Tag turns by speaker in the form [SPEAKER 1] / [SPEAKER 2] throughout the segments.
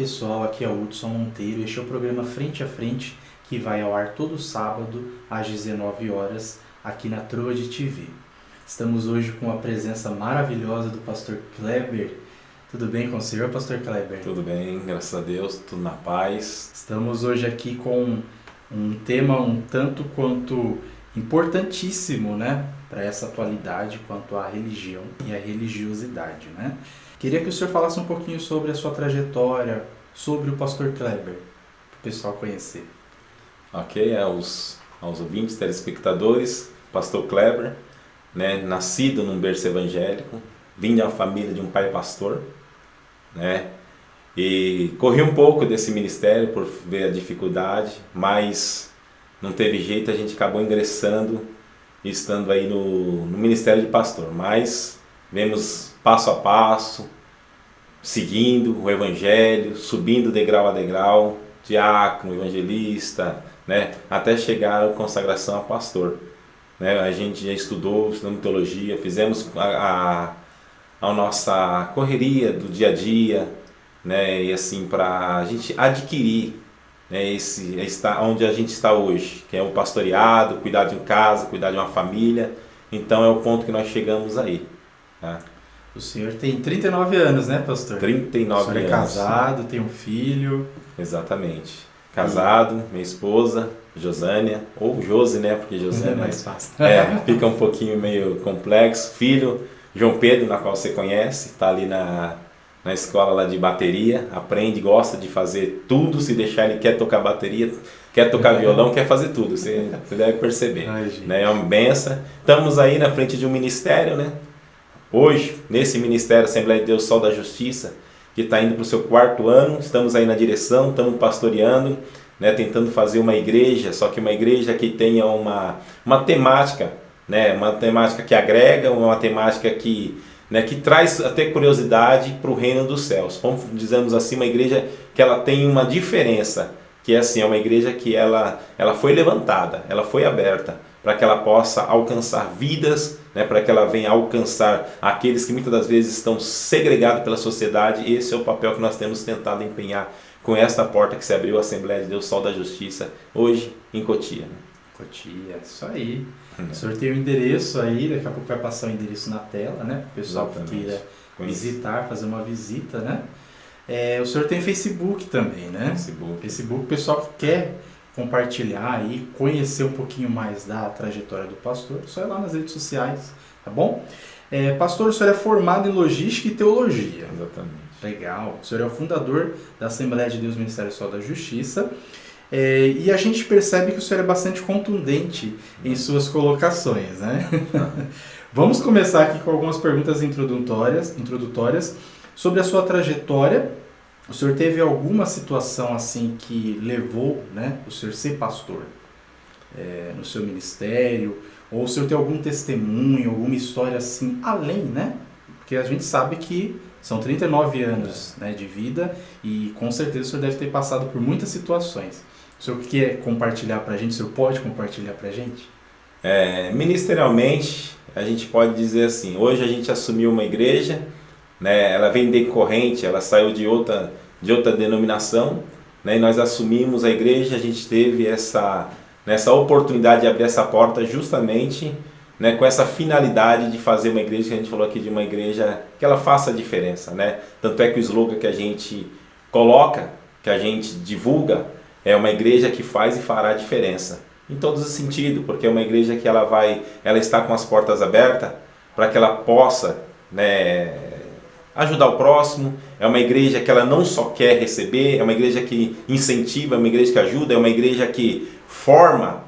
[SPEAKER 1] pessoal, aqui é o Hudson Monteiro. Este é o programa Frente a Frente, que vai ao ar todo sábado às 19 horas aqui na Troad TV. Estamos hoje com a presença maravilhosa do pastor Kleber. Tudo bem com o senhor, pastor Kleber?
[SPEAKER 2] Tudo bem, graças a Deus, tudo na paz.
[SPEAKER 1] Estamos hoje aqui com um tema um tanto quanto importantíssimo, né, para essa atualidade quanto à religião e à religiosidade, né? Queria que o senhor falasse um pouquinho sobre a sua trajetória, sobre o pastor Kleber, para o pessoal conhecer.
[SPEAKER 2] Ok, aos ouvintes, telespectadores, pastor Kleber, né, nascido num berço evangélico, vim de uma família de um pai pastor, né, e corri um pouco desse ministério por ver a dificuldade, mas não teve jeito, a gente acabou ingressando e estando aí no ministério de pastor, mas vemos passo a passo, seguindo o evangelho, subindo degrau a degrau, diácono, evangelista, né, até chegar à consagração a pastor. Né, a gente já estudamos teologia, fizemos a nossa correria do dia a dia, né, e assim, para a gente adquirir, né, onde a gente está hoje, que é o pastoreado, cuidar de casa, cuidar de uma família. Então é o ponto que nós chegamos aí. Tá?
[SPEAKER 1] O senhor tem 39 anos, né, pastor?
[SPEAKER 2] 39 anos.
[SPEAKER 1] O senhor é casado, tem um filho.
[SPEAKER 2] Exatamente. Casado, minha esposa, Josânia, ou Josi, né, porque Josânia
[SPEAKER 1] é mais fácil.
[SPEAKER 2] Fica um pouquinho meio complexo. Filho, João Pedro, na qual você conhece, está ali na escola lá de bateria, aprende, gosta de fazer tudo, se deixar ele quer tocar bateria, quer tocar violão, quer fazer tudo, você deve perceber.
[SPEAKER 1] Ai,
[SPEAKER 2] né? É uma benção. Estamos aí na frente de um ministério, né? Hoje, nesse ministério Assembleia de Deus Sol da Justiça, que está indo para o seu 4º ano, estamos aí na direção, estamos pastoreando, né? Tentando fazer uma igreja, só que uma igreja que tenha uma temática, né? Uma temática que agrega, uma temática que traz até curiosidade para o reino dos céus. Como dizemos assim, uma igreja que ela tem uma diferença, que é assim, é uma igreja que ela foi levantada, ela foi aberta, para que ela possa alcançar vidas, né, para que ela venha alcançar aqueles que muitas das vezes estão segregados pela sociedade. Esse é o papel que nós temos tentado empenhar com esta porta que se abriu, a Assembleia de Deus Sol da Justiça, hoje em Cotia. Né?
[SPEAKER 1] Cotia, isso aí. O senhor tem o endereço aí, daqui a pouco vai passar o endereço na tela, né? Para o pessoal que queira visitar, fazer uma visita, né? O senhor tem Facebook também, né? Facebook, o pessoal que quer compartilhar aí, conhecer um pouquinho mais da trajetória do pastor, só ir lá nas redes sociais, tá bom? Pastor, o senhor é formado em Logística e Teologia.
[SPEAKER 2] Exatamente.
[SPEAKER 1] Legal. O senhor é o fundador da Assembleia de Deus Ministério Sol da Justiça. E a gente percebe que o senhor é bastante contundente em suas colocações, né? Vamos começar aqui com algumas perguntas introdutórias sobre a sua trajetória. O senhor teve alguma situação assim que levou, né, o senhor ser pastor no seu ministério? Ou o senhor tem algum testemunho, alguma história assim além, né? Porque a gente sabe que são 39 anos, né, de vida e com certeza o senhor deve ter passado por muitas situações. O senhor quer compartilhar para a gente? O senhor pode compartilhar para a gente?
[SPEAKER 2] Ministerialmente, a gente pode dizer assim, hoje a gente assumiu uma igreja, né, ela vem decorrente, ela saiu de outra denominação, né, e nós assumimos a igreja, a gente teve essa oportunidade de abrir essa porta justamente, né, com essa finalidade de fazer uma igreja, que a gente falou aqui de uma igreja que ela faça a diferença, né? Tanto é que o slogan que a gente coloca, que a gente divulga, é uma igreja que faz e fará a diferença. Em todos os sentidos, porque é uma igreja que ela está com as portas abertas para que ela possa, né, ajudar o próximo. É uma igreja que ela não só quer receber, é uma igreja que incentiva, é uma igreja que ajuda, é uma igreja que forma,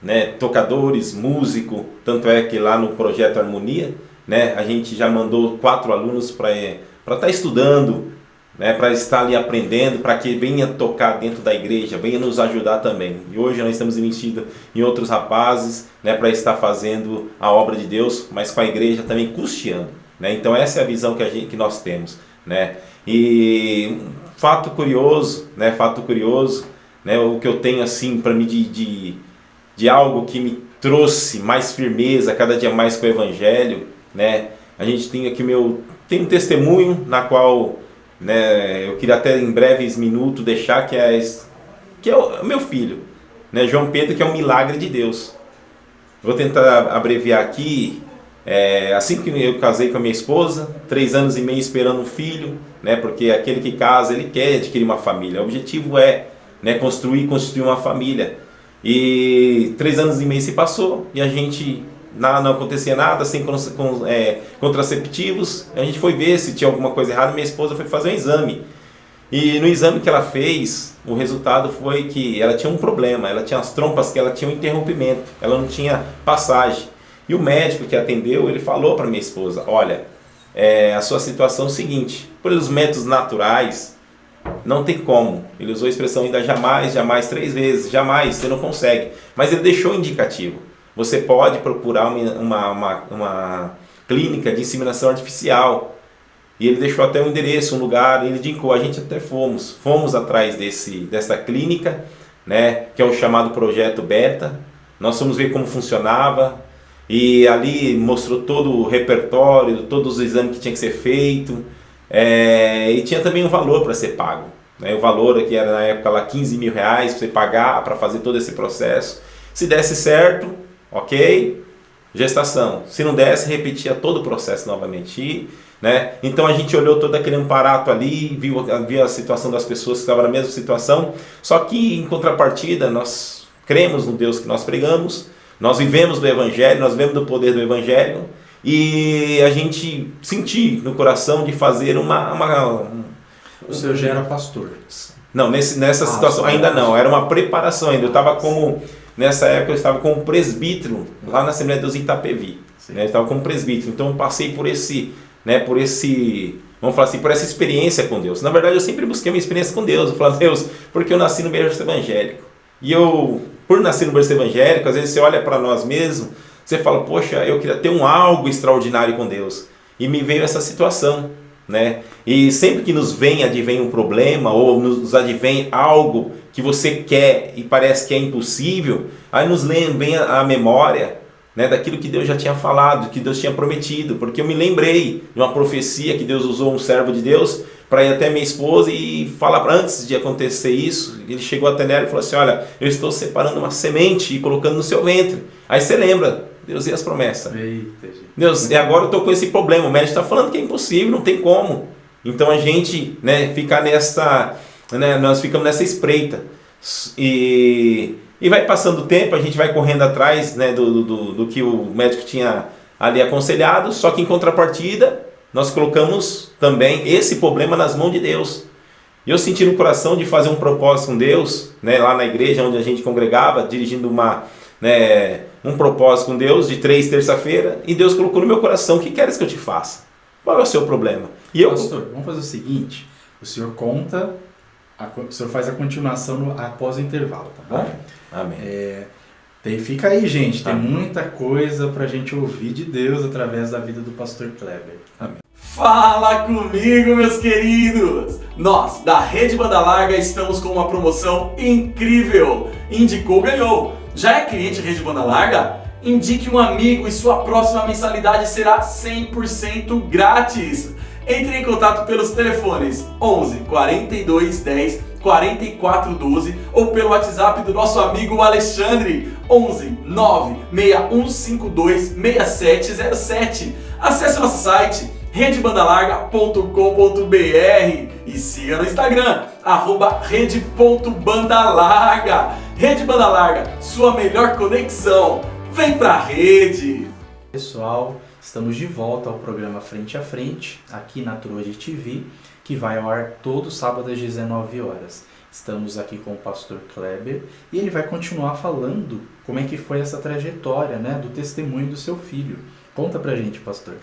[SPEAKER 2] né, tocadores, músico. Tanto é que lá no Projeto Harmonia, né, a gente já mandou 4 alunos para estar estudando, né, para estar ali aprendendo, para que venha tocar dentro da igreja, venha nos ajudar também. E hoje nós estamos investindo em outros rapazes, né, para estar fazendo a obra de Deus, mas com a igreja também custeando. Né? Então essa é a visão que nós temos. Né? E fato curioso, né, o que eu tenho assim para mim de algo que me trouxe mais firmeza cada dia mais com o evangelho, né? A gente tem aqui tem um testemunho na qual né? Eu queria até em breves minutos deixar que é o meu filho, né? João Pedro, que é um milagre de Deus. Vou tentar abreviar aqui. Assim que eu casei com a minha esposa, 3 anos e meio esperando um filho, né? Porque aquele que casa, ele quer adquirir uma família. O objetivo é, né, constituir uma família. E 3 anos e meio se passou e a gente não acontecia nada, sem contraceptivos. A gente foi ver se tinha alguma coisa errada. Minha esposa foi fazer um exame. E no exame que ela fez, o resultado foi que ela tinha um problema. Ela tinha as trompas que ela tinha um interrompimento. Ela não tinha passagem. E o médico que atendeu, ele falou para minha esposa: olha, a sua situação é o seguinte, pelos métodos naturais, não tem como. Ele usou a expressão ainda jamais, 3 vezes, jamais, você não consegue. Mas ele deixou indicativo. Você pode procurar uma clínica de inseminação artificial. E ele deixou até um endereço, um lugar, ele indicou, a gente até fomos atrás dessa clínica, né, que é o chamado Projeto Beta. Nós fomos ver como funcionava. E ali mostrou todo o repertório, todos os exames que tinha que ser feito. E tinha também um valor para ser pago, né? O valor que era na época lá 15 mil reais para você pagar para fazer todo esse processo. Se desse certo, ok, gestação. Se não desse, repetia todo o processo novamente, né? Então a gente olhou todo aquele aparato ali, viu a situação das pessoas que estavam na mesma situação. Só que em contrapartida nós cremos no Deus que nós pregamos. Nós vivemos do Evangelho, nós vivemos do poder do Evangelho e a gente sentiu no coração de fazer
[SPEAKER 1] O senhor já era pastor?
[SPEAKER 2] Não, nessa situação ainda não, era uma preparação ainda. Eu estava nessa época eu estava como presbítero lá na Assembleia de Deus em Itapevi. Né? Eu estava como presbítero, então eu passei por vamos falar assim, por essa experiência com Deus. Na verdade eu sempre busquei uma experiência com Deus. Eu falava: Deus, porque eu nasci no berço evangélico. E por nascer no berço evangélico, às vezes você olha para nós mesmos, você fala: poxa, eu queria ter algo extraordinário com Deus. E me veio essa situação, né? E sempre que nos advém um problema, ou nos advém algo que você quer e parece que é impossível, aí nos vem a memória, né, daquilo que Deus já tinha falado, que Deus tinha prometido. Porque eu me lembrei de uma profecia que Deus usou um servo de Deus para ir até minha esposa e falar, antes de acontecer isso, ele chegou até nela e falou assim: olha, eu estou separando uma semente e colocando no seu ventre. Aí você lembra, Deus e as promessas.
[SPEAKER 1] Eita, gente.
[SPEAKER 2] Deus, e agora eu estou com esse problema, o médico está falando que é impossível, não tem como. Então a gente, né, fica nós ficamos nessa espreita. E vai passando o tempo, a gente vai correndo atrás, né, do que o médico tinha ali aconselhado, só que em contrapartida, nós colocamos também esse problema nas mãos de Deus. E eu senti no coração de fazer um propósito com Deus, né, lá na igreja onde a gente congregava, dirigindo um propósito com Deus de 3 terça-feira, e Deus colocou no meu coração: o que queres que eu te faça? Qual é o seu problema?
[SPEAKER 1] Pastor, vamos fazer o seguinte: o senhor conta, o senhor faz a continuação após o intervalo, tá bom?
[SPEAKER 2] Amém.
[SPEAKER 1] Fica aí, gente, tem muita coisa pra gente ouvir de Deus através da vida do pastor Kleber.
[SPEAKER 2] Amém.
[SPEAKER 3] Fala comigo, meus queridos! Nós, da Rede Banda Larga, estamos com uma promoção incrível! Indicou, ganhou! Já é cliente Rede Banda Larga? Indique um amigo e sua próxima mensalidade será 100% grátis! Entre em contato pelos telefones 11 42 10 44 12 ou pelo WhatsApp do nosso amigo Alexandre 11 9 6152 6707. Acesse nosso site redebandalarga.com.br e siga no Instagram @rede.bandalarga. Rede Banda Larga, sua melhor conexão. Vem pra rede!
[SPEAKER 1] Pessoal, estamos de volta ao programa Frente a Frente, aqui na Truade TV, que vai ao ar todo sábado às 19 horas. Estamos aqui com o pastor Kleber e ele vai continuar falando como é que foi essa trajetória, né, do testemunho do seu filho. Conta pra gente, pastor.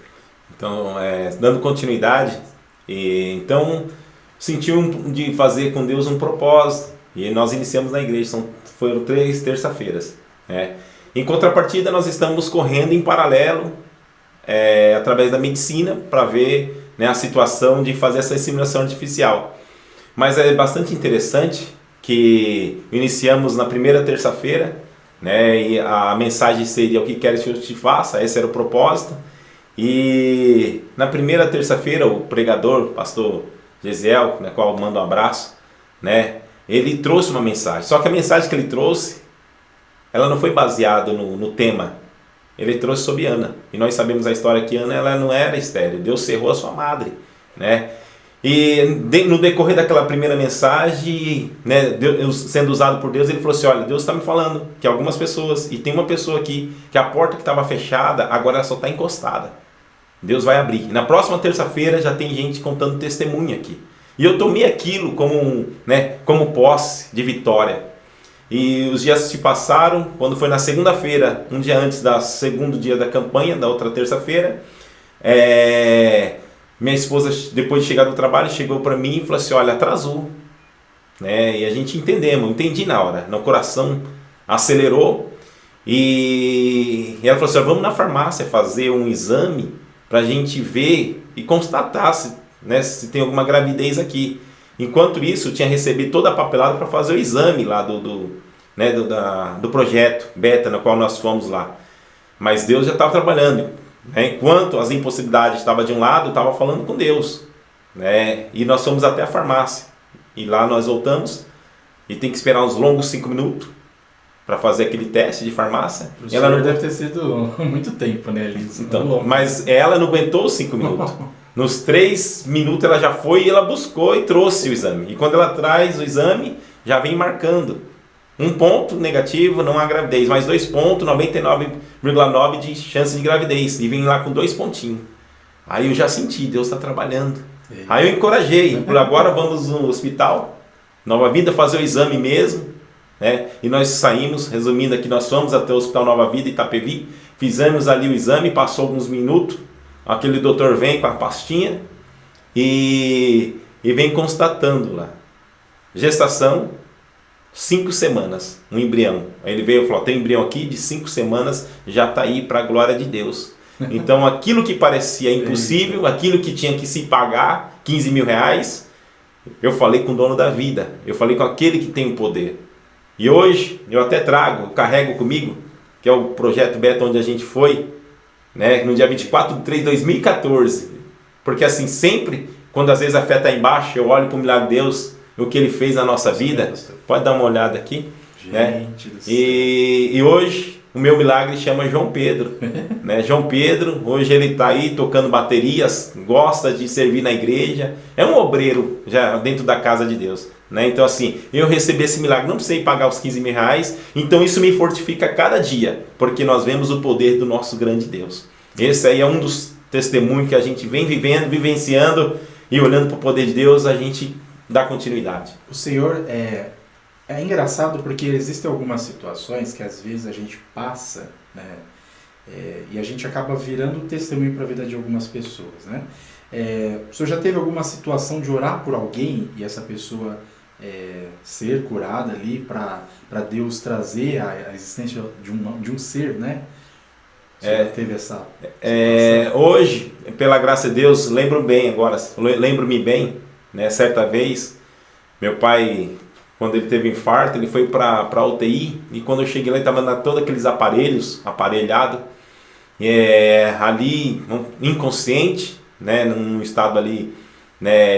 [SPEAKER 2] Então, dando continuidade, então senti de fazer com Deus um propósito, e nós iniciamos na igreja, foram 3 terça-feiras. Né? Em contrapartida, nós estamos correndo em paralelo, através da medicina, para ver, né, a situação de fazer essa inseminação artificial. Mas é bastante interessante que iniciamos na primeira terça-feira, né, e a mensagem seria: o que queres que eu te faça? Esse era o propósito. E na primeira terça-feira, o pregador, pastor Gesiel, na qual eu mando um abraço, né? Ele trouxe uma mensagem, só que a mensagem que ele trouxe, ela não foi baseada no tema. Ele trouxe sobre Ana, e nós sabemos a história que Ana, ela não era estéril, Deus cerrou a sua madre, né? E no decorrer daquela primeira mensagem, né, Deus, sendo usado por Deus, ele falou assim, olha, Deus está me falando que algumas pessoas, e tem uma pessoa aqui, que a porta que estava fechada, agora ela só está encostada. Deus vai abrir. E na próxima terça-feira já tem gente contando testemunho aqui. E eu tomei aquilo como posse de vitória. E os dias se passaram, quando foi na segunda-feira, um dia antes do segundo dia da campanha, da outra terça-feira, minha esposa, depois de chegar do trabalho, chegou para mim e falou assim, olha, atrasou. E a gente entendi na hora, no coração acelerou. E ela falou assim, vamos na farmácia fazer um exame para a gente ver e constatar se tem alguma gravidez aqui. Enquanto isso, eu tinha recebido toda a papelada para fazer o exame lá do projeto Beta, no qual nós fomos lá. Mas Deus já estava trabalhando. Enquanto as impossibilidades estavam de um lado, eu estava falando com Deus. E nós fomos até a farmácia. E lá nós voltamos e tem que esperar uns longos 5 minutos para fazer aquele teste de farmácia.
[SPEAKER 1] O senhor não deve ter sido muito tempo, né, Liz?
[SPEAKER 2] Então, mas ela não aguentou os 5 minutos. Nos 3 minutos ela já foi e ela buscou e trouxe o exame. E quando ela traz o exame, já vem marcando. 1 ponto negativo, não há gravidez. Mais 2 pontos, 99,9% de chance de gravidez. E vem lá com 2 pontinhos. Aí eu já senti, Deus está trabalhando. Aí eu encorajei. Por agora vamos no hospital, Nova Vida, fazer o exame mesmo. E nós saímos, resumindo aqui, nós fomos até o Hospital Nova Vida, Itapevi. Fizemos ali o exame, passou alguns minutos. Aquele doutor vem com a pastinha e vem constatando lá. Gestação, 5 semanas, um embrião. Aí ele veio e falou, tem um embrião aqui de 5 semanas, já está aí para a glória de Deus. Então aquilo que parecia impossível, aquilo que tinha que se pagar, 15 mil reais, eu falei com o dono da vida, eu falei com aquele que tem o poder. E hoje eu até carrego comigo, que é o projeto Beta onde a gente foi, no dia 24 de 3 de 2014, porque assim, sempre, quando às vezes a fé está embaixo, eu olho para o milagre de Deus, o que Ele fez na nossa vida, pode dar uma olhada aqui, e hoje o meu milagre chama João Pedro, João Pedro, hoje ele está aí tocando baterias, gosta de servir na igreja, é um obreiro já dentro da casa de Deus. Então assim, eu recebi esse milagre, não precisei pagar os 15 mil reais, então isso me fortifica cada dia, porque nós vemos o poder do nosso grande Deus. Esse aí é um dos testemunhos que a gente vem vivendo, vivenciando e olhando para o poder de Deus, a gente dá continuidade.
[SPEAKER 1] O Senhor é engraçado porque existem algumas situações que às vezes a gente passa, e a gente acaba virando testemunho para a vida de algumas pessoas, o senhor já teve alguma situação de orar por alguém e essa pessoa ser curada ali para Deus trazer a existência de um ser, O senhor já teve essa situação?
[SPEAKER 2] Hoje, pela graça de Deus, lembro-me bem, certa vez, meu pai, quando ele teve infarto, ele foi para a UTI, e quando eu cheguei lá, ele estava todos aqueles aparelhos, aparelhado, ali, inconsciente, num estado ali,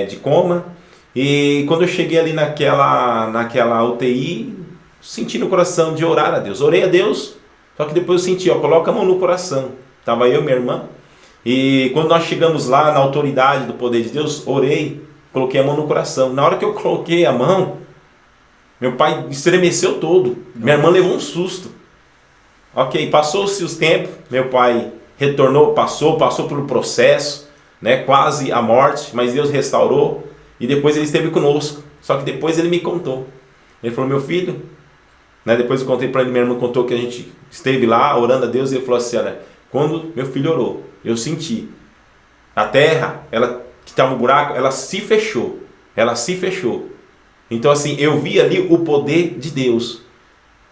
[SPEAKER 2] de coma, e quando eu cheguei ali naquela UTI, senti no coração de orar a Deus, orei a Deus, só que depois eu senti, coloca a mão no coração, estava eu e minha irmã, e quando nós chegamos lá na autoridade do poder de Deus, orei, coloquei a mão no coração, na hora que eu coloquei a mão, meu pai estremeceu todo, minha irmã levou um susto, passou-se os tempos, meu pai retornou, passou pelo processo, quase a morte, mas Deus restaurou, e depois ele esteve conosco, só que depois ele me contou, ele falou, meu filho, depois eu contei para ele, minha irmã contou que a gente esteve lá orando a Deus, e ele falou assim, olha, quando meu filho orou, eu senti, a terra, que estava um buraco, ela se fechou, então assim, eu vi ali o poder de Deus,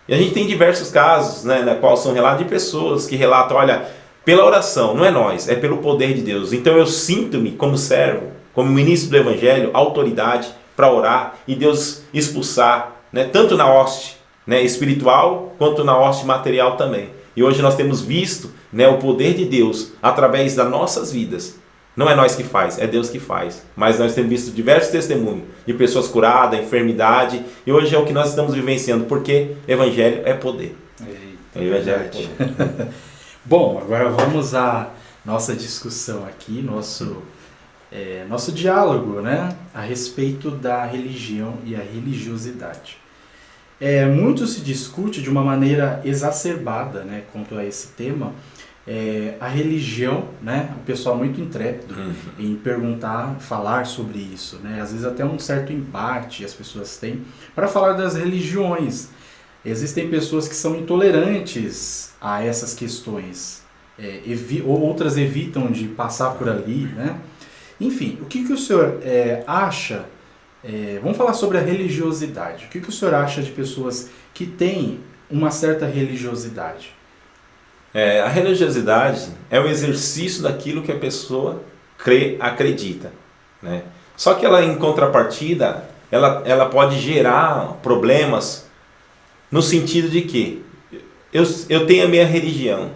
[SPEAKER 2] e a gente tem diversos casos, na qual são relatos de pessoas que relatam, olha, pela oração, não é nós, é pelo poder de Deus. Então eu sinto-me como servo, como ministro do Evangelho, autoridade para orar e Deus expulsar, tanto na hoste espiritual quanto na hoste material também. E hoje nós temos visto o poder de Deus através das nossas vidas, Não é nós que faz, é Deus que faz. Mas nós temos visto diversos testemunhos de pessoas curadas, enfermidade, e hoje é o que nós estamos vivenciando, porque Evangelho é poder.
[SPEAKER 1] Eita,
[SPEAKER 2] Evangelho é poder.
[SPEAKER 1] Bom, agora vamos à nossa discussão aqui, nosso diálogo, né, a respeito da religião e a religiosidade. Muito se discute de uma maneira exacerbada, né, quanto a esse tema, a religião, né, o pessoal muito intrépido em perguntar, falar sobre isso, né, às vezes até um certo embate as pessoas têm para falar das religiões. Existem pessoas que são intolerantes a essas questões, outras evitam de passar por ali, né? Enfim, o que o senhor acha, vamos falar sobre a religiosidade, o que o senhor acha de pessoas que têm uma certa religiosidade?
[SPEAKER 2] A religiosidade é o exercício daquilo que a pessoa acredita, né? Só que ela, em contrapartida, ela pode gerar problemas no sentido de que eu tenho a minha religião,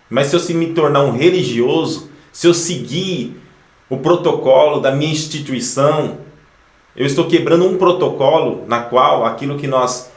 [SPEAKER 2] mas se eu me tornar um religioso, se eu seguir o protocolo da minha instituição, eu estou quebrando um protocolo na qual aquilo que nós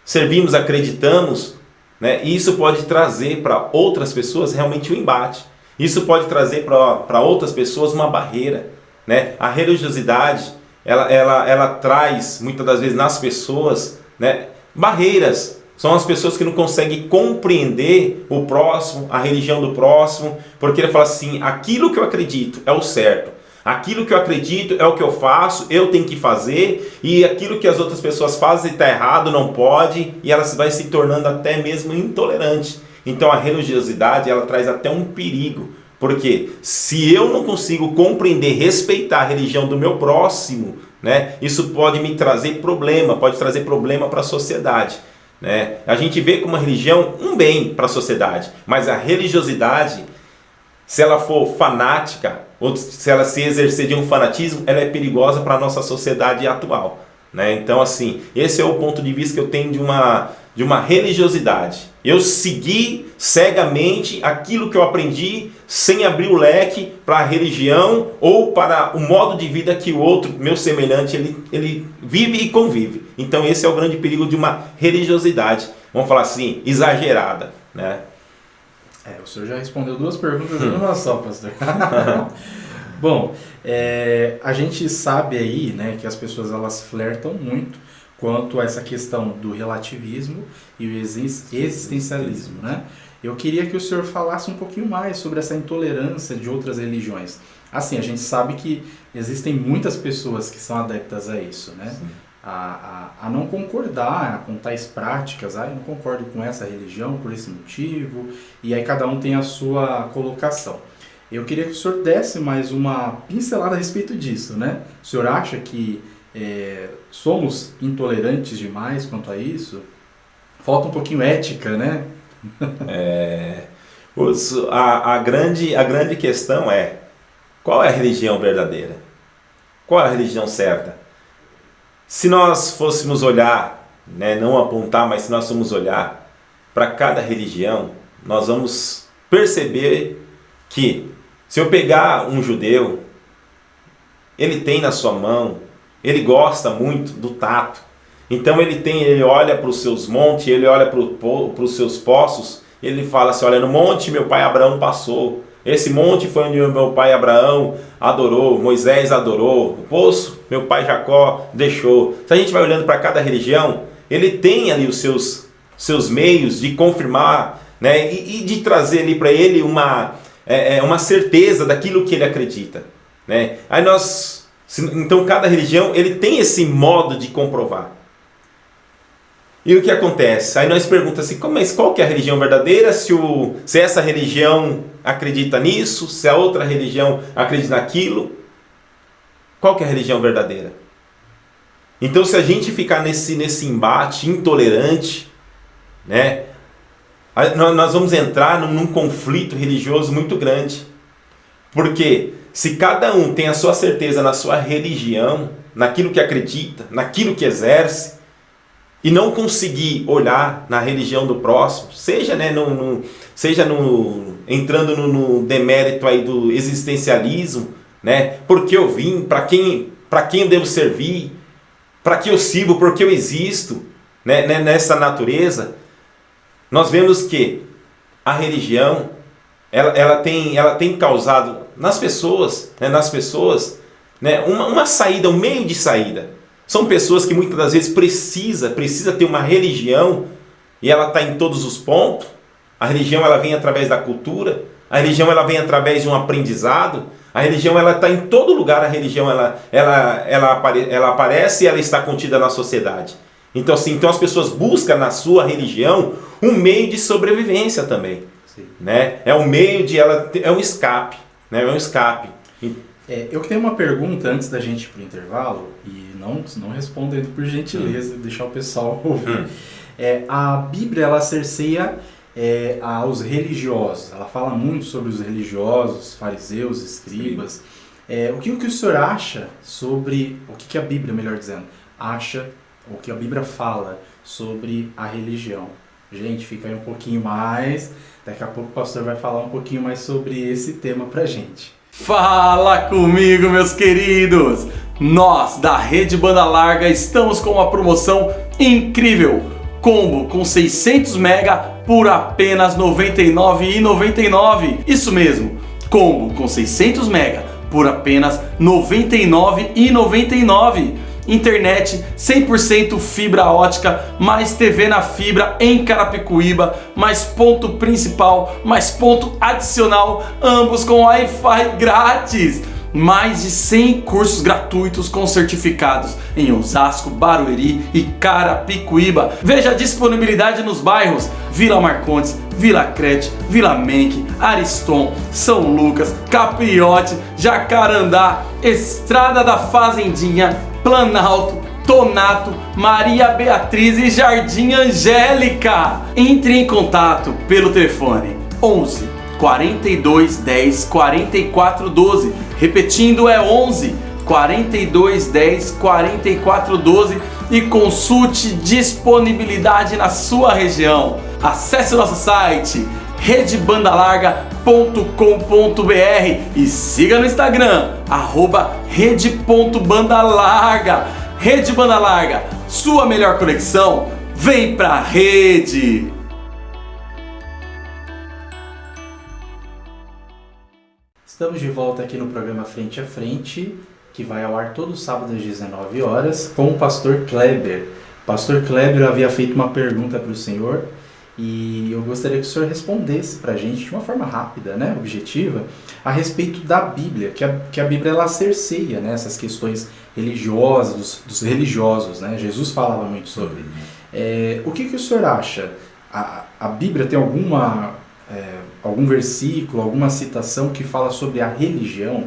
[SPEAKER 2] servimos, acreditamos, né? E isso pode trazer para outras pessoas realmente um embate. Isso pode trazer para outras pessoas uma barreira, né? A religiosidade, ela traz muitas das vezes nas pessoas, né, barreiras. São as pessoas que não conseguem compreender o próximo, a religião do próximo, porque ele fala assim, aquilo que eu acredito é o certo, aquilo que eu acredito é o que eu faço, eu tenho que fazer, e aquilo que as outras pessoas fazem está errado, não pode, e ela vai se tornando até mesmo intolerante. Então a religiosidade, ela traz até um perigo, porque se eu não consigo compreender, respeitar a religião do meu próximo, né, isso pode me trazer problema, pode trazer problema para a sociedade. Né? A gente vê como a religião um bem para a sociedade, mas a religiosidade, se ela for fanática, ou se ela se exercer de um fanatismo, ela é perigosa para a nossa sociedade atual. Né? Então, assim, esse é o ponto de vista que eu tenho de uma religiosidade. Eu segui cegamente aquilo que eu aprendi, sem abrir o leque para a religião ou para o modo de vida que o outro, meu semelhante, ele vive e convive. Então esse é o grande perigo de uma religiosidade, vamos falar assim, exagerada. Né?
[SPEAKER 1] O senhor já respondeu 2 perguntas numa só, pastor. Bom, a gente sabe aí, né, que as pessoas elas flertam muito quanto a essa questão do relativismo e o existencialismo, né? Eu queria que o senhor falasse um pouquinho mais sobre essa intolerância de outras religiões. Assim, a gente sabe que existem muitas pessoas que são adeptas a isso, né? A não concordar com tais práticas, eu não concordo com essa religião por esse motivo, e aí cada um tem a sua colocação. Eu queria que o senhor desse mais uma pincelada a respeito disso, né? O senhor acha que somos intolerantes demais quanto a isso? Falta um pouquinho ética, né?
[SPEAKER 2] A grande questão é, qual é a religião verdadeira? Qual é a religião certa? Se nós fôssemos olhar, né, não apontar, mas se nós formos olhar para cada religião, nós vamos perceber que se eu pegar um judeu, ele tem na sua mão, ele gosta muito do tato. Então ele olha para os seus montes, ele olha para os seus poços, ele fala assim, olha, no monte meu pai Abraão passou, esse monte foi onde meu pai Abraão adorou, Moisés adorou, o poço meu pai Jacó deixou. Se a gente vai olhando para cada religião, ele tem ali os seus meios de confirmar, né, e de trazer ali para ele uma certeza daquilo que ele acredita. Né? Então cada religião ele tem esse modo de comprovar. E o que acontece? Aí nós perguntamos assim, qual que é a religião verdadeira? Se essa religião acredita nisso, se a outra religião acredita naquilo, qual que é a religião verdadeira? Então se a gente ficar nesse embate intolerante, né, nós vamos entrar num conflito religioso muito grande. Porque se cada um tem a sua certeza na sua religião, naquilo que acredita, naquilo que exerce, e não conseguir olhar na religião do próximo, seja, né, entrando no demérito aí do existencialismo, né? Por que eu vim, para quem eu devo servir, para que eu sirvo, por que eu existo, né? Nessa natureza, nós vemos que a religião ela tem causado nas pessoas, né, uma saída, um meio de saída. São pessoas que muitas das vezes precisa ter uma religião e ela está em todos os pontos. A religião ela vem através da cultura, a religião ela vem através de um aprendizado, a religião ela está em todo lugar, a religião ela aparece e ela está contida na sociedade. Então, assim, então as pessoas buscam na sua religião um meio de sobrevivência também. Né? É um meio de é um escape, né? É um escape.
[SPEAKER 1] Eu tenho uma pergunta antes da gente ir para o intervalo, e não respondendo por gentileza, deixar o pessoal ouvir. A Bíblia ela cerceia aos religiosos, ela fala muito sobre os religiosos, fariseus, escribas. O que o senhor acha sobre, o que a Bíblia, melhor dizendo, acha, o que a Bíblia fala sobre a religião? Gente, fica aí um pouquinho mais, daqui a pouco o pastor vai falar um pouquinho mais sobre esse tema pra gente.
[SPEAKER 3] Fala comigo, meus queridos! Nós, da Rede Banda Larga, estamos com uma promoção incrível. Combo com 600 MB por apenas R$ 99,99. Isso mesmo, combo com 600 MB por apenas R$ 99,99. Internet 100% fibra ótica, mais TV na fibra em Carapicuíba, mais ponto principal, mais ponto adicional, ambos com Wi-Fi grátis. Mais de 100 cursos gratuitos com certificados em Osasco, Barueri e Carapicuíba. Veja a disponibilidade nos bairros Vila Marcondes, Vila Crete, Vila Menck, Ariston, São Lucas, Capriote, Jacarandá, Estrada da Fazendinha, Planalto, Tonato, Maria Beatriz e Jardim Angélica. Entre em contato pelo telefone 11 42 10 44 12. Repetindo, é 11 42 10 44 12 e consulte disponibilidade na sua região. Acesse o nosso site redebandalarga.com.br e siga no Instagram @rede.bandalarga. Rede Banda Larga, sua melhor conexão, vem pra rede!
[SPEAKER 1] Estamos de volta aqui no programa Frente a Frente, que vai ao ar todo sábado às 19 horas, com o pastor Kleber. O pastor Kleber havia feito uma pergunta para o senhor e eu gostaria que o senhor respondesse para a gente de uma forma rápida, né, objetiva, a respeito da Bíblia, que a Bíblia ela cerceia, né, essas questões religiosas, dos religiosos, né? Jesus falava muito sobre. O que o senhor acha? A Bíblia tem algum versículo, alguma citação que fala sobre a religião?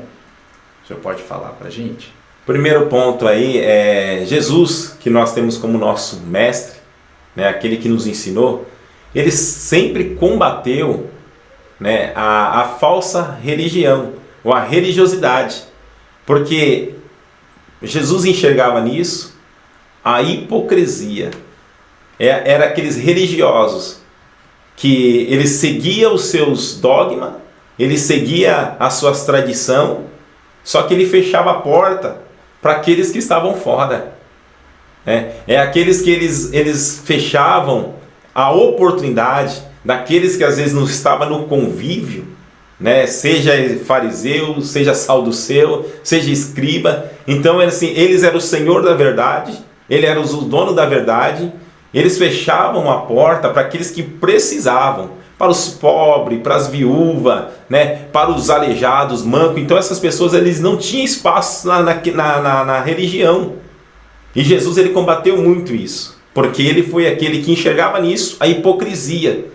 [SPEAKER 1] O senhor pode falar para a gente?
[SPEAKER 2] Primeiro ponto aí é Jesus, que nós temos como nosso mestre, né, aquele que nos ensinou, ele sempre combateu, né, a falsa religião, ou a religiosidade, porque Jesus enxergava nisso a hipocrisia. Era aqueles religiosos que ele seguia os seus dogmas, ele seguia as suas tradições, só que ele fechava a porta para aqueles que estavam fora. É aqueles que eles fechavam a oportunidade daqueles que às vezes não estavam no convívio, né? Seja fariseu, seja saduceu, seja escriba. Então eles eram o Senhor da verdade, eles eram os donos da verdade. Eles fechavam a porta para aqueles que precisavam, para os pobres, para as viúvas, né? Para os aleijados, mancos. Então essas pessoas eles não tinham espaço na religião. E Jesus ele combateu muito isso, porque ele foi aquele que enxergava nisso a hipocrisia.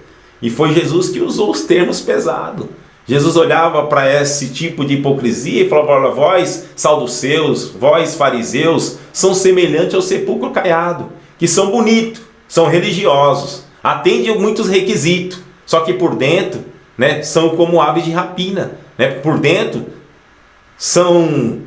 [SPEAKER 2] E foi Jesus que usou os termos pesados. Jesus olhava para esse tipo de hipocrisia e falava: vós saduceus, vós fariseus, são semelhantes ao sepulcro caiado, que são bonitos, são religiosos, atendem muitos requisitos, só que por dentro, né, são como aves de rapina, né? Por dentro são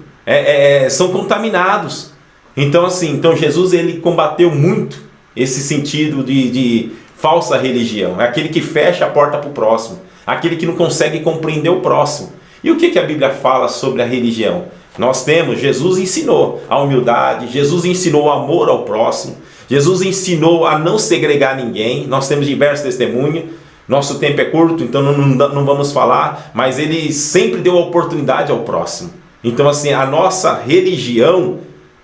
[SPEAKER 2] contaminados. Então Jesus ele combateu muito esse sentido de falsa religião. É aquele que fecha a porta para o próximo, aquele que não consegue compreender o próximo. E o que a Bíblia fala sobre a religião? Nós temos, Jesus ensinou a humildade, Jesus ensinou o amor ao próximo, Jesus ensinou a não segregar ninguém. Nós temos diversos testemunhos. Nosso tempo é curto, então não vamos falar, mas ele sempre deu a oportunidade ao próximo. Então assim, a nossa religião,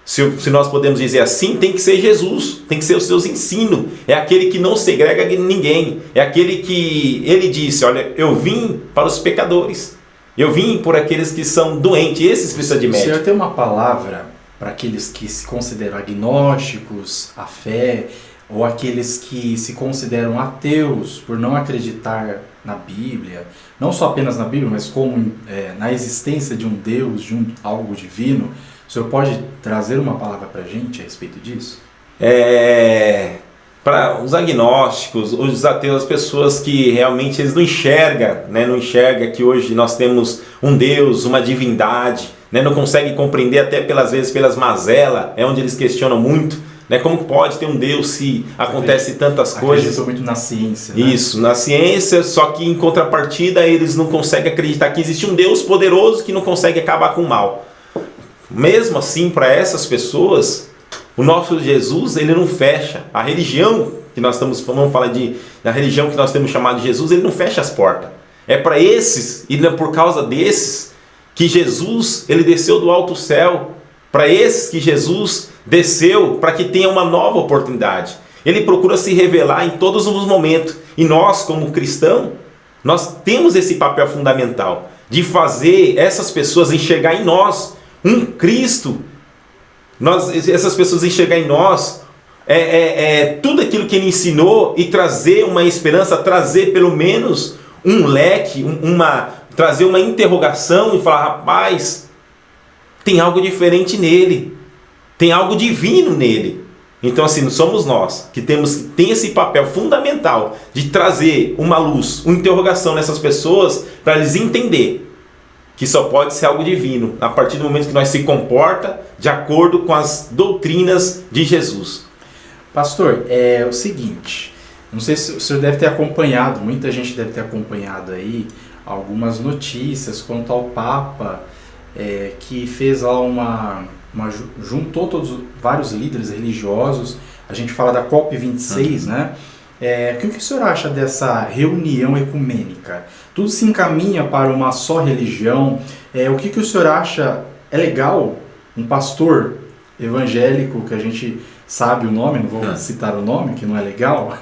[SPEAKER 2] se nós podemos dizer assim, tem que ser Jesus, tem que ser os seus ensinos. É aquele que não segrega ninguém, é aquele que ele disse, olha, eu vim para os pecadores, eu vim por aqueles que são doentes, esses precisam de médico.
[SPEAKER 1] O senhor tem uma palavra para aqueles que se consideram agnósticos à fé, ou aqueles que se consideram ateus por não acreditar na Bíblia, não só apenas na Bíblia, mas como na existência de um Deus, de algo divino? O senhor pode trazer uma palavra para a gente a respeito disso?
[SPEAKER 2] Para os agnósticos, os ateus, as pessoas que realmente eles não enxergam, né? Não enxergam que hoje nós temos um Deus, uma divindade, né? Não conseguem compreender até pelas vezes pelas mazelas, é onde eles questionam muito, né? Como pode ter um Deus se acontece tantas coisas?
[SPEAKER 1] Acreditam muito na ciência, né?
[SPEAKER 2] Isso, na ciência, só que em contrapartida eles não conseguem acreditar que existe um Deus poderoso que não consegue acabar com o mal. Mesmo assim, para essas pessoas, o nosso Jesus, ele não fecha. A religião que nós vamos falar da religião que nós temos chamado de Jesus, ele não fecha as portas. É para esses, e por causa desses, que Jesus, ele desceu do alto céu. Para esses que Jesus desceu, para que tenha uma nova oportunidade. Ele procura se revelar em todos os momentos. E nós, como cristãos, nós temos esse papel fundamental de fazer essas pessoas enxergar em nós um Cristo. Essas pessoas enxergar em nós tudo aquilo que ele ensinou e trazer uma esperança, trazer pelo menos um leque, trazer uma interrogação e falar, rapaz, tem algo diferente nele, tem algo divino nele. Então assim, somos nós que tem esse papel fundamental de trazer uma luz, uma interrogação nessas pessoas para eles entenderem que só pode ser algo divino a partir do momento que nós se comporta de acordo com as doutrinas de Jesus.
[SPEAKER 1] Pastor, é o seguinte, não sei se o senhor deve ter acompanhado, muita gente deve ter acompanhado aí algumas notícias quanto ao Papa, que fez lá juntou vários líderes religiosos. A gente fala da COP26, né? O que o senhor acha dessa reunião ecumênica? Tudo se encaminha para uma só religião. O que o senhor acha? É legal um pastor evangélico, que a gente sabe o nome, não vou citar o nome, que não é legal,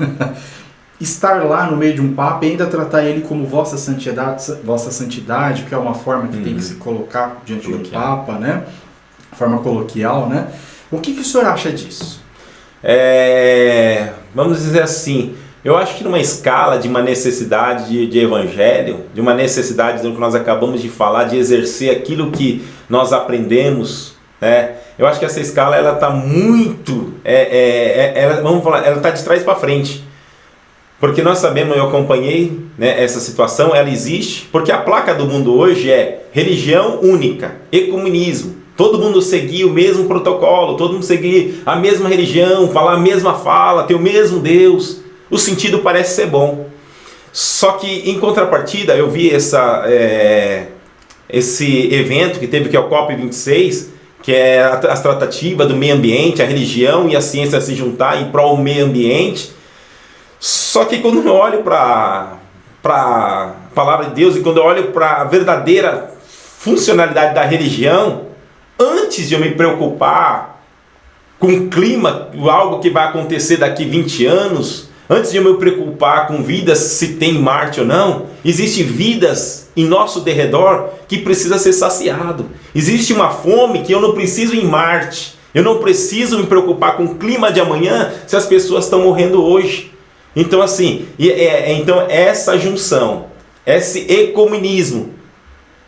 [SPEAKER 1] estar lá no meio de um papa e ainda tratar ele como vossa santidade, que é uma forma que tem que se colocar diante de um papa, né? Forma coloquial, né? O que o senhor acha disso?
[SPEAKER 2] Vamos dizer assim, eu acho que numa escala de uma necessidade de evangelho, de uma necessidade do que nós acabamos de falar, de exercer aquilo que nós aprendemos, né? Eu acho que essa escala ela está muito, vamos falar, ela está de trás para frente. Porque nós sabemos, eu acompanhei, né, essa situação, ela existe, porque a placa do mundo hoje é religião única, ecumenismo. Todo mundo seguir o mesmo protocolo, todo mundo seguir a mesma religião, falar a mesma fala, ter o mesmo Deus. O sentido parece ser bom. Só que, em contrapartida, eu vi esse evento que teve, que é o COP26, que é as tratativas do meio ambiente, a religião e a ciência se juntar em prol do meio ambiente. Só que quando eu olho para a palavra de Deus e quando eu olho para a verdadeira funcionalidade da religião, antes de eu me preocupar com o clima, algo que vai acontecer daqui 20 anos, antes de eu me preocupar com vidas, se tem Marte ou não, existem vidas em nosso derredor que precisa ser saciado. Existe uma fome que eu não preciso em Marte. Eu não preciso me preocupar com o clima de amanhã se as pessoas estão morrendo hoje. Então assim, então essa junção, esse ecumenismo,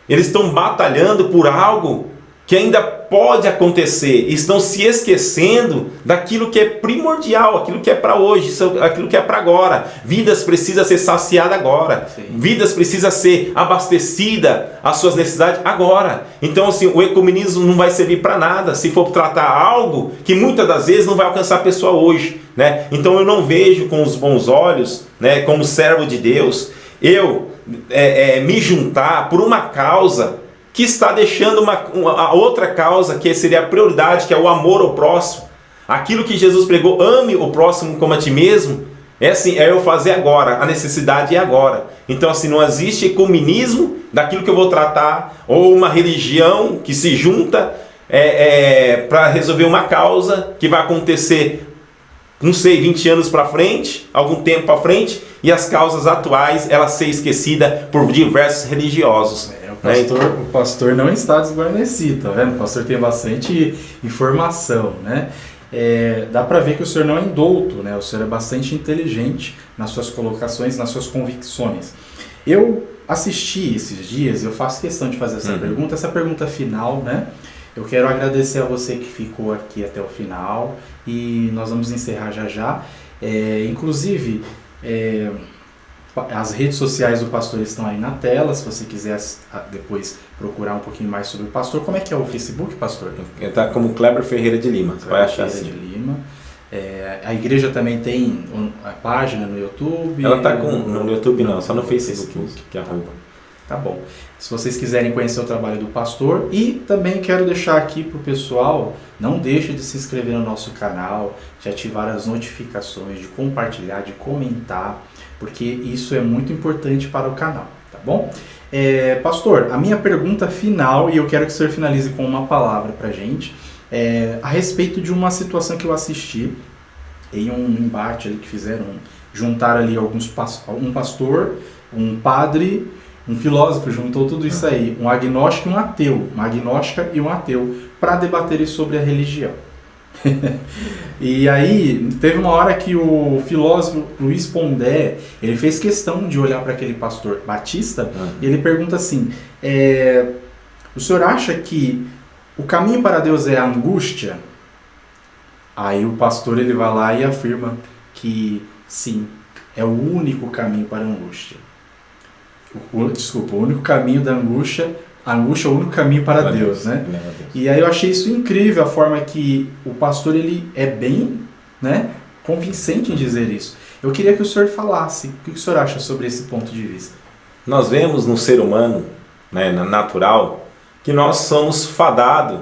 [SPEAKER 2] eles estão batalhando por algo que ainda pode acontecer, estão se esquecendo daquilo que é primordial, aquilo que é para hoje, aquilo que é para agora. Vidas precisam ser saciadas agora. Sim. Vidas precisam ser abastecidas às suas necessidades agora. Então assim, o ecumenismo não vai servir para nada se for tratar algo que muitas das vezes não vai alcançar a pessoa hoje, né? Então eu não vejo com os bons olhos, né, como servo de Deus, eu me juntar por uma causa que está deixando a outra causa, que seria a prioridade, que é o amor ao próximo. Aquilo que Jesus pregou, ame o próximo como a ti mesmo, é eu fazer agora, a necessidade é agora. Então assim, não existe ecumenismo daquilo que eu vou tratar, ou uma religião que se junta para resolver uma causa que vai acontecer, não sei, 20 anos para frente, algum tempo para frente, e as causas atuais, ela ser esquecida por diversos religiosos.
[SPEAKER 1] O pastor não está desguarnecido, tá vendo? O pastor tem bastante informação, né? Dá para ver que o senhor não é indouto, né? O senhor é bastante inteligente nas suas colocações, nas suas convicções. Eu assisti esses dias, eu faço questão de fazer essa pergunta final, né? Eu quero agradecer a você que ficou aqui até o final e nós vamos encerrar já já. Inclusive, as redes sociais do pastor estão aí na tela, se você quiser depois procurar um pouquinho mais sobre o pastor. Como é que é o Facebook, pastor?
[SPEAKER 2] Está como Kleber Ferreira de Lima, você vai achar assim.
[SPEAKER 1] Ferreira de Lima. A igreja também tem a página no YouTube?
[SPEAKER 2] Ela está no YouTube não, só no Facebook. Que é arroba.
[SPEAKER 1] Tá bom. Se vocês quiserem conhecer o trabalho do pastor, e também quero deixar aqui para o pessoal, não deixe de se inscrever no nosso canal, de ativar as notificações, de compartilhar, de comentar, porque isso é muito importante para o canal, tá bom? Pastor, a minha pergunta final, e eu quero que o senhor finalize com uma palavra para a gente, a respeito de uma situação que eu assisti em um embate ali que fizeram, juntaram ali um pastor, um padre, um filósofo, juntou tudo isso aí, um agnóstico e um ateu, uma agnóstica e um ateu, para debaterem sobre a religião. E aí, teve uma hora que o filósofo Luiz Pondé, ele fez questão de olhar para aquele pastor batista, e ele pergunta assim, o senhor acha que o caminho para Deus é a angústia? Aí o pastor ele vai lá e afirma que sim, é o único caminho para a angústia. O único caminho da angústia, a angústia é o único caminho para Deus, né? E aí eu achei isso incrível, a forma que o pastor ele é bem, né, convincente em dizer isso. Eu queria que o senhor falasse, o que o senhor acha sobre esse ponto de vista?
[SPEAKER 2] Nós vemos no ser humano, né, natural, que nós somos fadados,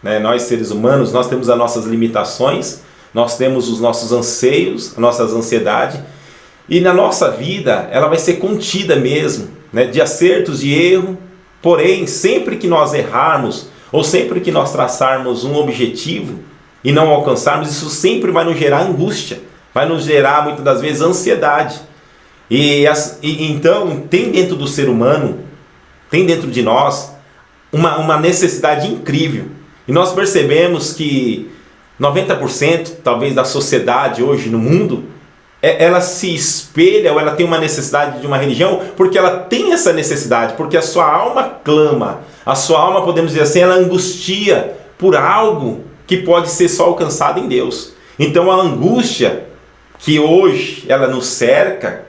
[SPEAKER 2] né? Nós seres humanos, nós temos as nossas limitações, nós temos os nossos anseios, as nossas ansiedades, e na nossa vida ela vai ser contida mesmo, né, de acertos e erro. Porém, sempre que nós errarmos, ou sempre que nós traçarmos um objetivo e não alcançarmos, isso sempre vai nos gerar angústia, vai nos gerar muitas das vezes ansiedade. Então tem dentro do ser humano, tem dentro de nós uma necessidade incrível. E nós percebemos que 90% talvez da sociedade hoje no mundo, ela se espelha ou ela tem uma necessidade de uma religião porque ela tem essa necessidade, porque a sua alma clama, a sua alma, podemos dizer assim, ela angustia por algo que pode ser só alcançado em Deus. Então a angústia que hoje ela nos cerca,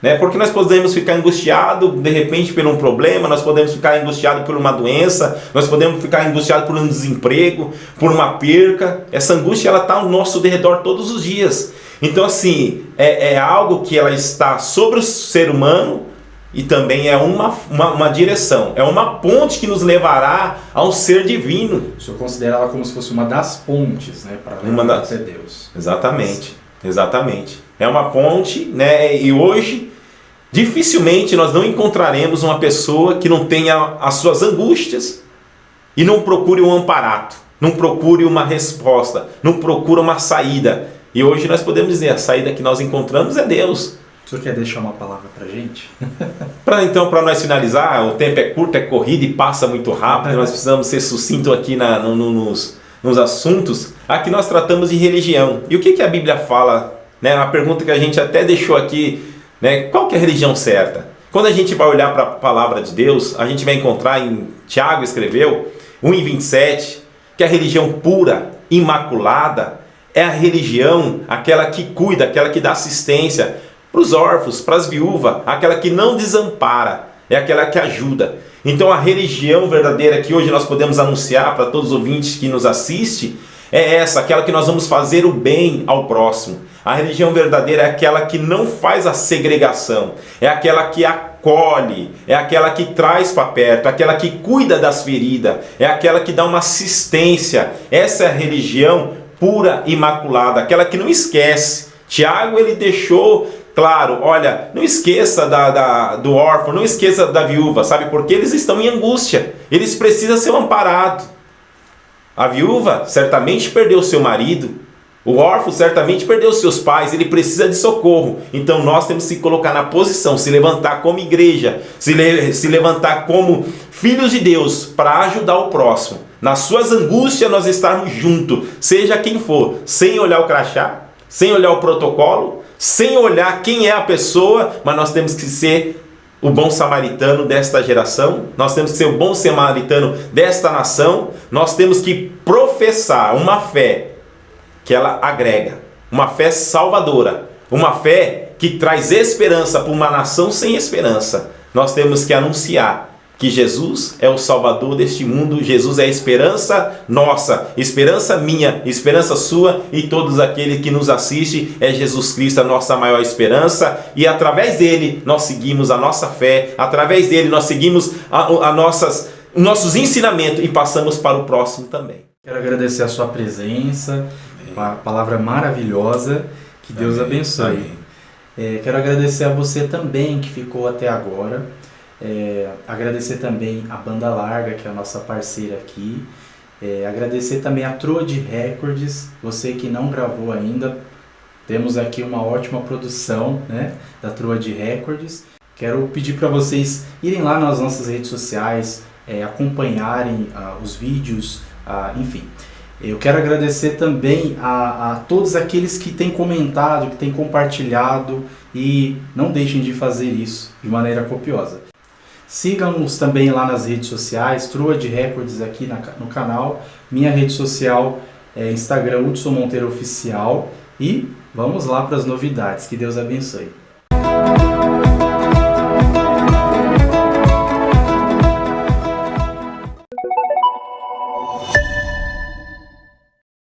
[SPEAKER 2] né, porque nós podemos ficar angustiados de repente por um problema, nós podemos ficar angustiados por uma doença, nós podemos ficar angustiados por um desemprego, por uma perca. Essa angústia ela está ao nosso redor todos os dias. Então assim, é algo que ela está sobre o ser humano e também é uma direção, é uma ponte que nos levará a um ser divino.
[SPEAKER 1] O senhor considera ela como se fosse uma das pontes, né, para levar até Deus.
[SPEAKER 2] Exatamente, exatamente. É uma ponte, né, e hoje dificilmente nós não encontraremos uma pessoa que não tenha as suas angústias e não procure um amparato, não procure uma resposta, não procure uma saída. E hoje nós podemos dizer, a saída que nós encontramos é Deus.
[SPEAKER 1] O senhor quer deixar uma palavra para a gente?
[SPEAKER 2] Para nós finalizar, o tempo é curto, é corrido e passa muito rápido, nós precisamos ser sucinto aqui nos assuntos. Aqui nós tratamos de religião. E o que a Bíblia fala, né? Uma pergunta que a gente até deixou aqui, né? Qual que é a religião certa? Quando a gente vai olhar para a palavra de Deus, a gente vai encontrar em Tiago escreveu, 1:27, que a religião pura, imaculada, é a religião, aquela que cuida, aquela que dá assistência para os órfãos, para as viúvas, aquela que não desampara, é aquela que ajuda. Então a religião verdadeira que hoje nós podemos anunciar para todos os ouvintes que nos assistem, é essa, aquela que nós vamos fazer o bem ao próximo. A religião verdadeira é aquela que não faz a segregação, é aquela que acolhe, é aquela que traz para perto, aquela que cuida das feridas, é aquela que dá uma assistência. Essa é a religião pura, imaculada, aquela que não esquece. Tiago, ele deixou claro, olha, não esqueça do órfão, não esqueça da viúva, sabe? Porque eles estão em angústia, eles precisam ser amparados. A viúva certamente perdeu seu marido, o órfão certamente perdeu seus pais, ele precisa de socorro. Então nós temos que se colocar na posição, se levantar como igreja, se levantar como filhos de Deus para ajudar o próximo. Nas suas angústias nós estarmos juntos, seja quem for, sem olhar o crachá, sem olhar o protocolo, sem olhar quem é a pessoa, mas nós temos que ser o bom samaritano desta geração, nós temos que ser o bom samaritano desta nação, nós temos que professar uma fé que ela agrega, uma fé salvadora, uma fé que traz esperança para uma nação sem esperança. Nós temos que anunciar que Jesus é o Salvador deste mundo, Jesus é a esperança nossa, esperança minha, esperança sua e todos aqueles que nos assistem. É Jesus Cristo a nossa maior esperança e através dele nós seguimos a nossa fé, através dele nós seguimos nossos ensinamentos e passamos para o próximo também.
[SPEAKER 1] Quero agradecer a sua presença, uma palavra maravilhosa, que Deus abençoe. Quero agradecer a você também que ficou até agora, agradecer também a Banda Larga, que é a nossa parceira aqui, agradecer também a Troad Records, você que não gravou ainda, temos aqui uma ótima produção, né, da Troad Records. Quero pedir para vocês irem lá nas nossas redes sociais, acompanharem os vídeos, enfim. Eu quero agradecer também a todos aqueles que têm comentado, que têm compartilhado e não deixem de fazer isso de maneira copiosa. Sigam-nos também lá nas redes sociais, Troad Records aqui no canal, minha rede social é Instagram, Hudson Monteiro Oficial, e vamos lá para as novidades. Que Deus abençoe.